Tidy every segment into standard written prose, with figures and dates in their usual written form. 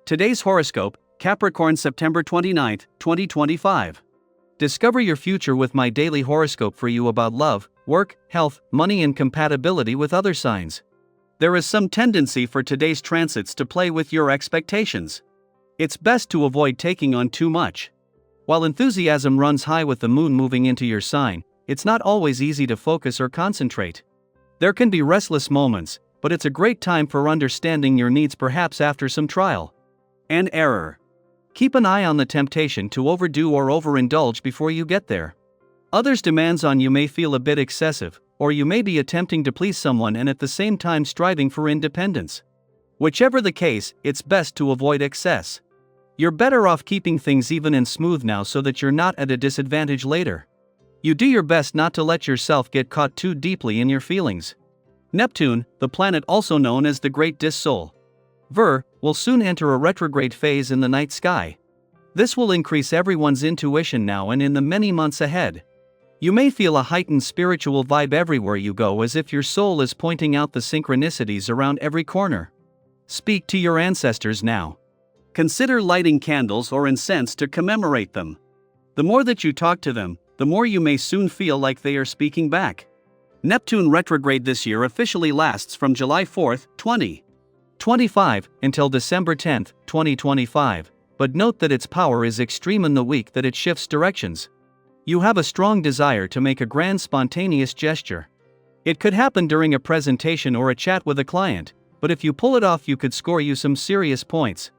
Today's horoscope, Capricorn September 29, 2025. Discover your future with my daily horoscope for you about love, work, health, money and compatibility with other signs. There is some tendency for today's transits to play with your expectations. It's best to avoid taking on too much. While enthusiasm runs high with the moon moving into your sign, it's not always easy to focus or concentrate. There can be restless moments, but it's a great time for understanding your needs, perhaps after some trial and error. Keep an eye on the temptation to overdo or overindulge before you get there. Others' demands on you may feel a bit excessive, or you may be attempting to please someone and at the same time striving for independence. Whichever the case, it's best to avoid excess. You're better off keeping things even and smooth now so that you're not at a disadvantage later. You do your best not to let yourself get caught too deeply in your feelings. Neptune, the planet also known as the Great Dis Sol, will soon enter a retrograde phase in the night sky. This will increase everyone's intuition now and in the many months ahead. You may feel a heightened spiritual vibe everywhere you go, as if your soul is pointing out the synchronicities around every corner. Speak to your ancestors now. Consider lighting candles or incense to commemorate them. The more that you talk to them, the more you may soon feel like they are speaking back. Neptune retrograde this year officially lasts from July 4, 2025 until December 10, 2025, but note that its power is extreme in the week that it shifts directions. You have a strong desire to make a grand spontaneous gesture. It could happen during a presentation or a chat with a client, but if you pull it off, you could score you some serious points.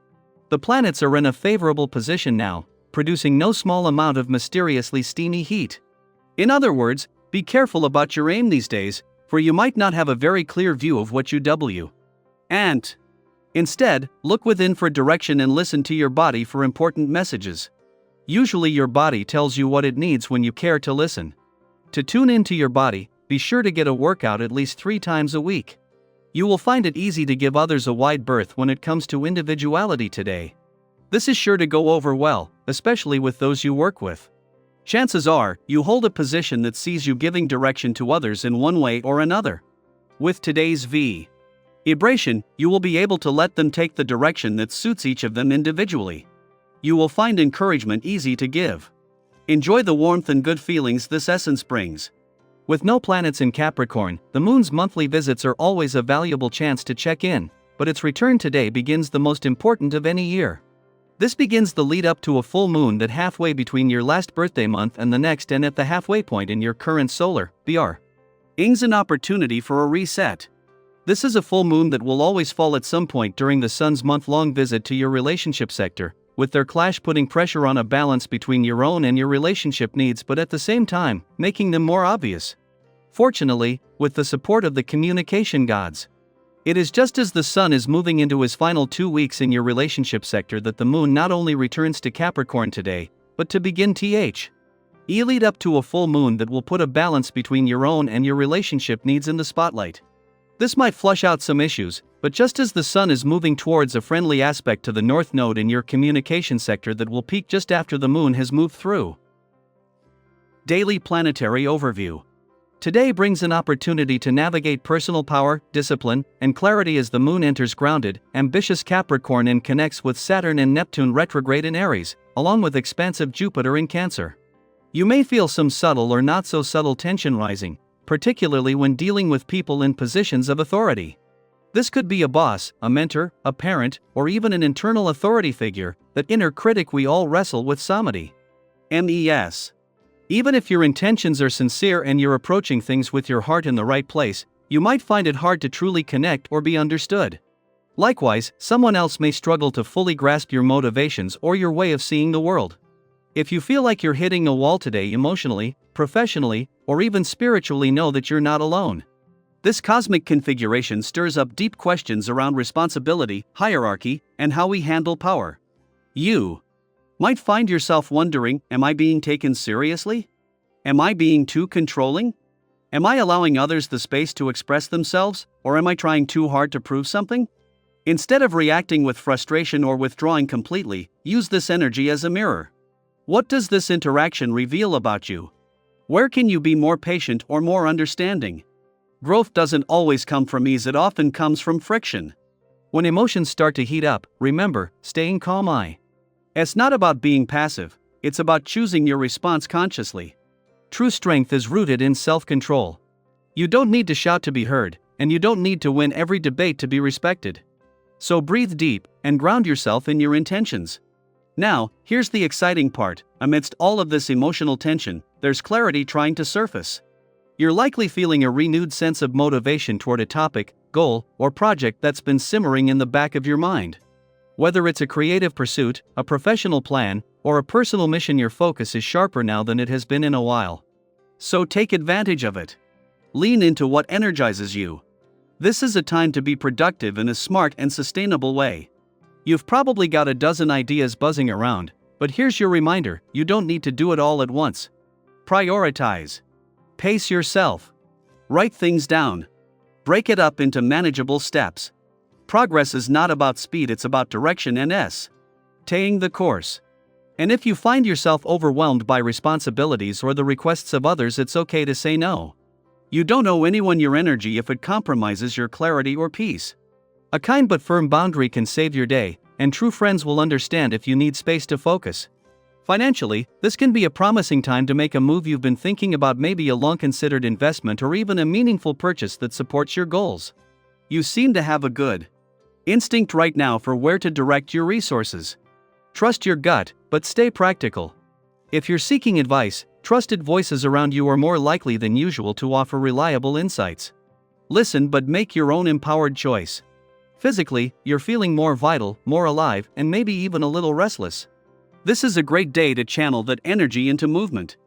The planets are in a favorable position now, producing no small amount of mysteriously steamy heat. In other words, be careful about your aim these days, for you might not have a very clear view of what you and instead, look within for direction and listen to your body for important messages. Usually your body tells you what it needs when you care to listen. To tune into your body, be sure to get a workout at least 3 times a week. You will find it easy to give others a wide berth when it comes to individuality today. This is sure to go over well, especially with those you work with. Chances are, you hold a position that sees you giving direction to others in one way or another. With today's vibration, you will be able to let them take the direction that suits each of them individually. You will find encouragement easy to give. Enjoy the warmth and good feelings this essence brings. With no planets in Capricorn, the moon's monthly visits are always a valuable chance to check in, but its return today begins the most important of any year. This begins the lead up to a full moon that halfway between your last birthday month and the next, and at the halfway point in your current solar ings an opportunity for a reset. This is a full moon that will always fall at some point during the sun's month-long visit to your relationship sector, with their clash putting pressure on a balance between your own and your relationship needs, but at the same time, making them more obvious. Fortunately, with the support of the communication gods, it is just as the sun is moving into his final 2 weeks in your relationship sector that the moon not only returns to Capricorn today, but to begin lead up to a full moon that will put a balance between your own and your relationship needs in the spotlight. This might flush out some issues, but just as the sun is moving towards a friendly aspect to the north node in your communication sector that will peak just after the moon has moved through. Daily planetary overview. Today brings an opportunity to navigate personal power, discipline, and clarity as the moon enters grounded, ambitious Capricorn and connects with Saturn and Neptune retrograde in Aries, along with expansive Jupiter in Cancer. You may feel some subtle or not so subtle tension rising, particularly when dealing with people in positions of authority. This could be a boss, a mentor, a parent, or even an internal authority figure, that inner critic we all wrestle with mes. Even if your intentions are sincere and you're approaching things with your heart in the right place, you might find it hard to truly connect or be understood. Likewise, someone else may struggle to fully grasp your motivations or your way of seeing the world. If you feel like you're hitting a wall today emotionally, professionally, or even spiritually, know that you're not alone. This cosmic configuration stirs up deep questions around responsibility, hierarchy, and how we handle power. You might find yourself wondering, am I being taken seriously? Am I being too controlling? Am I allowing others the space to express themselves, or am I trying too hard to prove something? Instead of reacting with frustration or withdrawing completely, use this energy as a mirror. What does this interaction reveal about you? Where can you be more patient or more understanding? Growth doesn't always come from ease, it often comes from friction. When emotions start to heat up, remember, staying calm. It's not about being passive, it's about choosing your response consciously. True strength is rooted in self-control. You don't need to shout to be heard, and you don't need to win every debate to be respected. So breathe deep and ground yourself in your intentions. Now, here's the exciting part: amidst all of this emotional tension, there's clarity trying to surface. You're likely feeling a renewed sense of motivation toward a topic, goal, or project that's been simmering in the back of your mind. Whether it's a creative pursuit, a professional plan, or a personal mission, your focus is sharper now than it has been in a while. So take advantage of it. Lean into what energizes you. This is a time to be productive in a smart and sustainable way. You've probably got a dozen ideas buzzing around, but here's your reminder: you don't need to do it all at once. Prioritize. Pace yourself. Write things down. Break it up into manageable steps. Progress is not about speed, it's about direction and staying the course. And if you find yourself overwhelmed by responsibilities or the requests of others, it's okay to say no. You don't owe anyone your energy if it compromises your clarity or peace. A kind but firm boundary can save your day, and true friends will understand if you need space to focus. Financially, this can be a promising time to make a move you've been thinking about, maybe a long-considered investment or even a meaningful purchase that supports your goals. You seem to have a good instinct right now for where to direct your resources. Trust your gut, but stay practical. If you're seeking advice, trusted voices around you are more likely than usual to offer reliable insights. Listen, but make your own empowered choice. Physically, you're feeling more vital, more alive, and maybe even a little restless. This is a great day to channel that energy into movement.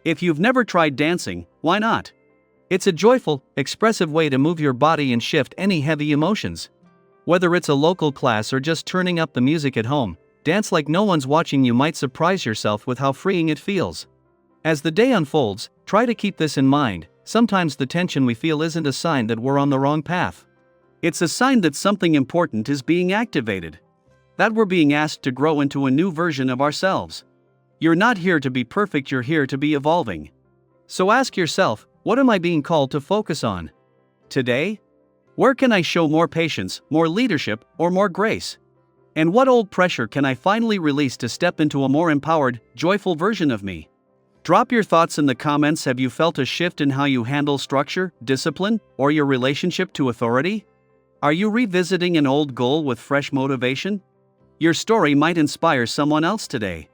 If you've never tried dancing, why not? It's a joyful, expressive way to move your body and shift any heavy emotions. Whether it's a local class or just turning up the music at home, dance like no one's watching. You might surprise yourself with how freeing it feels. As the day unfolds, try to keep this in mind: sometimes the tension we feel isn't a sign that we're on the wrong path. It's a sign that something important is being activated. That we're being asked to grow into a new version of ourselves. You're not here to be perfect, you're here to be evolving. So ask yourself, what am I being called to focus on today? Where can I show more patience, more leadership, or more grace? And what old pressure can I finally release to step into a more empowered, joyful version of me? Drop your thoughts in the comments. Have you felt a shift in how you handle structure, discipline, or your relationship to authority? Are you revisiting an old goal with fresh motivation? Your story might inspire someone else today.